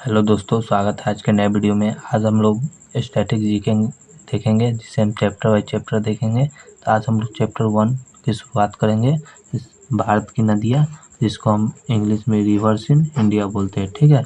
Hello दोस्तों, स्वागत है आज के नए वीडियो में। आज हम लोग स्टैटिक जीके देखेंगे, जिसे हम चैप्टर बाई चैप्टर देखेंगे। तो आज हम लोग चैप्टर 1 की शुरुआत करेंगे, भारत की नदियाँ, जिसको हम इंग्लिश में रिवर्स इन इंडिया बोलते हैं। ठीक है,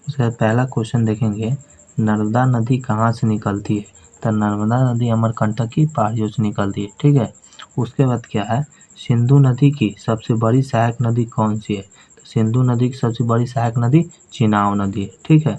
उसके बाद पहला क्वेश्चन देखेंगे, नर्मदा नदी कहाँ से निकलती है। तो नर्मदा नदी अमरकंटक की पहाड़ियों से निकलती है। ठीक है, उसके बाद क्या है, सिंधु नदी की सबसे बड़ी सहायक नदी कौन सी है। तो सिंधु नदी की सबसे बड़ी सहायक नदी चिनाब नदी है। ठीक है,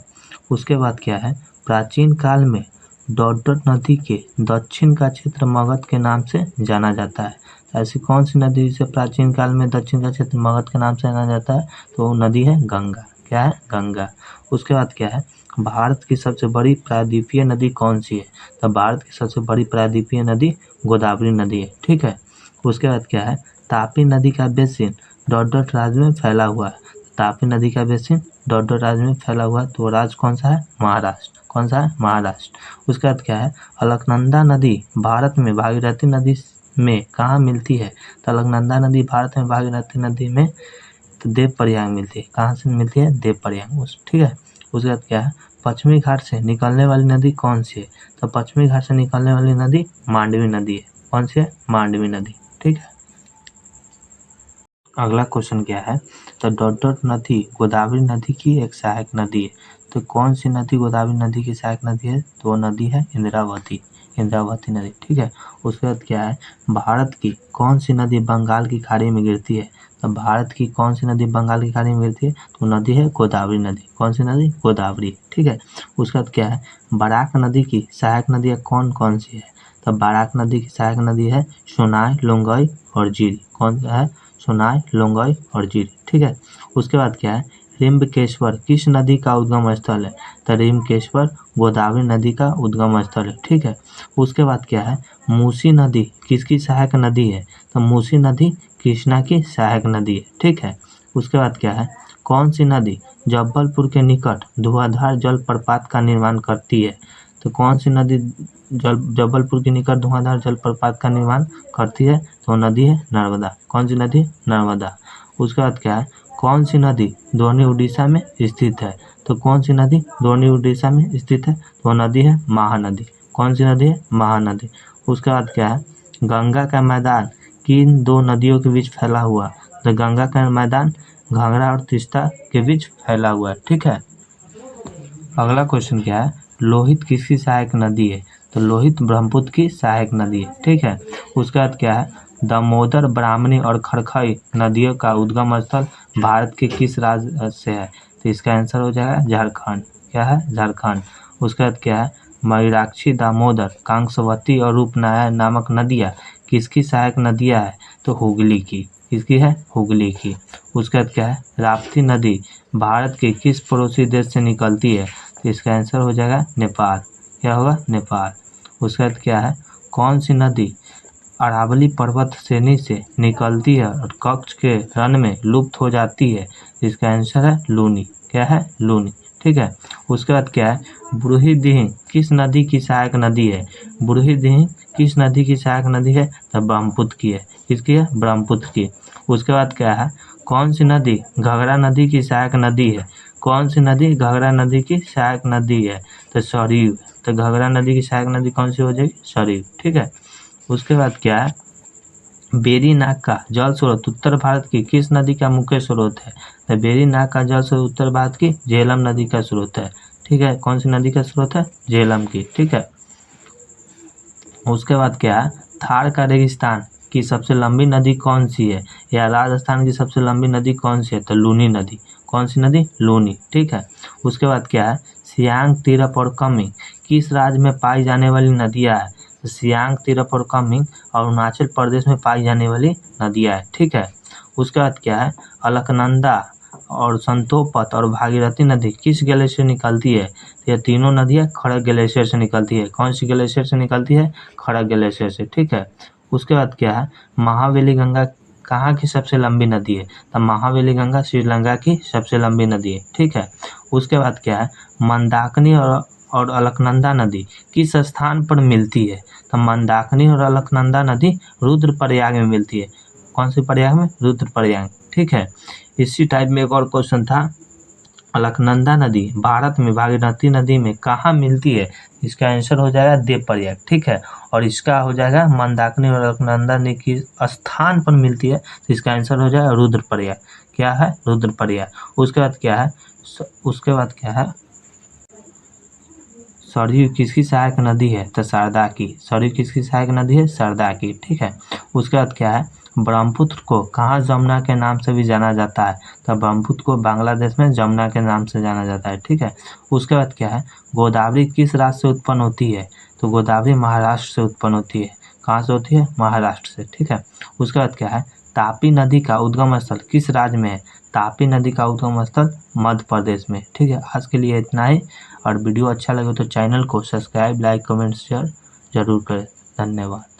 उसके बाद क्या है, प्राचीन काल में डॉडर नदी के दक्षिण का क्षेत्र मगध के नाम से जाना जाता है। ऐसी कौन सी नदी जिसे प्राचीन काल में दक्षिण का क्षेत्र मगध के नाम से जाना जाता है, तो वो नदी है गंगा। क्या है, गंगा। उसके बाद क्या है, भारत की सबसे बड़ी प्रायद्वीपीय नदी कौन सी है। तो भारत की सबसे बड़ी प्रायद्वीपीय नदी गोदावरी नदी है। ठीक है, उसके बाद क्या है, तापी नदी का बेसिन डॉडर राज्य में फैला हुआ है। तापी नदी का बेसिन डॉडर राज्य में फैला हुआ है, तो राज्य कौन सा है, महाराष्ट्र। कौन सा है, महाराष्ट्र। उसके बाद क्या है, अलकनंदा नदी भारत में भागीरथी नदी में कहाँ मिलती है। तो अलकनंदा नदी भारत में भागीरथी नदी में तो देवप्रयाग मिलती है। कहाँ से मिलती है, देवप्रयाग। ठीक है, उसके बाद क्या है, पश्चिमी घाट से निकलने वाली नदी कौन सी है। तो पश्चिमी घाट से निकलने वाली नदी मांडवी नदी है। कौन सी है, मांडवी नदी। ठीक है, अगला क्वेश्चन क्या है, तो डॉडर नदी गोदावरी नदी की एक सहायक नदी है। तो कौन सी नदी गोदावरी नदी की सहायक नदी है, तो वो नदी है इंद्रावती। इंद्रावती नदी। ठीक है, उसके बाद क्या है, भारत की कौन सी नदी बंगाल की खाड़ी में गिरती है। तो भारत की कौन सी नदी बंगाल की खाड़ी में गिरती है, तो नदी है गोदावरी नदी। कौन सी नदी, गोदावरी। ठीक है, उसके बाद क्या है, बराक नदी की सहायक नदियाँ कौन कौन सी है। तो बराक नदी की सहायक नदी है सोनाई, लोंगई और जीरी। कौन है, सोनाई, लोंगई और जीरी। ठीक है, उसके बाद क्या है, रिम्बकेश्वर किस नदी का उद्गम स्थल है। तो रिम्बकेश्वर गोदावरी नदी का उद्गम स्थल है। ठीक है, उसके बाद क्या है, मूसी नदी किसकी सहायक नदी है। तो मूसी नदी कृष्णा की सहायक नदी है। ठीक है, उसके बाद क्या है, कौन सी नदी जबलपुर के निकट धुआंधार जलप्रपात का निर्माण करती है। तो कौन सी नदी जबलपुर के निकट धुआंधार जलप्रपात का निर्माण करती है, तो नदी है नर्मदा। कौन सी नदी, नर्मदा। उसके बाद क्या है, कौन सी नदी द्रोणी उड़ीसा में स्थित है। तो कौन सी नदी द्रोणी उड़ीसा में स्थित है, तो नदी है महानदी। कौन सी नदी है, महानदी। उसके बाद क्या है, गंगा का मैदान किन दो नदियों के बीच फैला हुआ। तो गंगा का मैदान घाघरा और तीस्ता के बीच फैला हुआ है। ठीक है, अगला क्वेश्चन क्या है, लोहित किसकी सहायक नदी है। तो लोहित ब्रह्मपुत्र की सहायक नदी है। ठीक है, उसके बाद क्या है, दामोदर, ब्राह्मणी और खरखई नदियों का उद्गम स्थल भारत के किस राज्य से है। तो इसका आंसर हो जाएगा झारखंड। क्या है, झारखंड। उसके बाद क्या है, मयूराक्षी, दामोदर, कांसवती और रूपनारायण नामक नदियाँ किसकी सहायक नदियाँ है। तो हुगली की। किसकी है, हुगली की। उसके बाद क्या है, राप्ती नदी भारत के किस पड़ोसी देश से निकलती है। तो इसका आंसर हो जाएगा नेपाल। क्या होगा, नेपाल। उसके बाद क्या है, कौन सी नदी अरावली पर्वत श्रेणी से निकलती है और कच्छ के रण में लुप्त हो जाती है। इसका आंसर है लूनी। क्या है, लूनी। ठीक है, उसके बाद क्या है, बुरहीदीह किस नदी की सहायक नदी है। बुरहीदीह किस नदी की सहायक नदी है, तो ब्रह्मपुत्र की है। किसकी है, ब्रह्मपुत्र की। उसके बाद क्या है, कौन सी नदी घाघरा नदी की सहायक नदी है। कौन सी नदी घाघरा नदी की सहायक नदी है, तो सरयू। तो घाघरा नदी की सहायक नदी कौन सी हो जाएगी, सरयू। ठीक है, उसके बाद क्या है, बेरीनाग का जल स्रोत उत्तर भारत की किस नदी का मुख्य स्रोत है। तो बेरीनाग का जल स्रोत उत्तर भारत की झेलम नदी का स्रोत है। ठीक है, कौन सी नदी का स्रोत है, झेलम की। ठीक है, उसके बाद क्या है, थार का रेगिस्तान की सबसे लंबी नदी कौन सी है, या राजस्थान की सबसे लंबी नदी कौन सी है। तो लूनी नदी। कौन सी नदी, लूनी। ठीक है, उसके बाद क्या है, सियांग, तिरप और कमिंग किस राज्य में पाई जाने वाली नदियाँ है। तो सियांग, तिरप और कमिंग अरुणाचल प्रदेश में पाई जाने वाली नदियाँ है। ठीक है, उसके बाद क्या है, अलकनंदा और संतोपत और भागीरथी नदी किस ग्लेशियर से निकलती है। तो यह तीनों नदियाँ खड़ग ग्लेशियर से निकलती है। कौन सी ग्लेशियर से निकलती है, खड़ग ग्लेशियर से। ठीक है, उसके बाद क्या है, महावेली गंगा कहाँ की सबसे लंबी नदी है। तो महावेली गंगा श्रीलंका की सबसे लंबी नदी है। ठीक है, उसके बाद क्या है, मंदाकिनी और अलकनंदा नदी किस स्थान पर मिलती है। तो मंदाकिनी और अलकनंदा नदी रुद्रप्रयाग में मिलती है। कौन सी प्रयाग में, रुद्रप्रयाग। ठीक है, इसी टाइप में एक और क्वेश्चन था, अलकनंदा नदी भारत में भागीरथी नदी में कहाँ मिलती है? इसका आंसर हो जाएगा देवप्रयाग, ठीक है। और इसका हो जाएगा मंदाकिनी और अलकनंदा नदी की स्थान पर मिलती है, तो इसका आंसर हो जाएगा रुद्रप्रयाग। क्या है? रुद्रप्रयाग। उसके बाद क्या है? सरयू किसकी सहायक नदी है? तो शारदा की। सरयू किसकी सहायक नदी है? शारदा की, ठीक है। उसके बाद क्या है? ब्रह्मपुत्र को कहाँ जमुना के नाम से भी जाना जाता है? तो ब्रह्मपुत्र को बांग्लादेश में जमुना के नाम से जाना जाता है, ठीक है। उसके बाद क्या है? गोदावरी किस राज्य से उत्पन्न होती है? तो गोदावरी महाराष्ट्र से उत्पन्न होती है। कहाँ से होती है? महाराष्ट्र से, ठीक है। उसके बाद क्या है? तापी नदी का उद्गम स्थल किस राज्य में है? तापी नदी का उद्गम स्थल मध्य प्रदेश में, ठीक है। आज के लिए इतना ही, और वीडियो अच्छा लगे तो चैनल को सब्सक्राइब, लाइक, कमेंट, शेयर जरूर करें। धन्यवाद।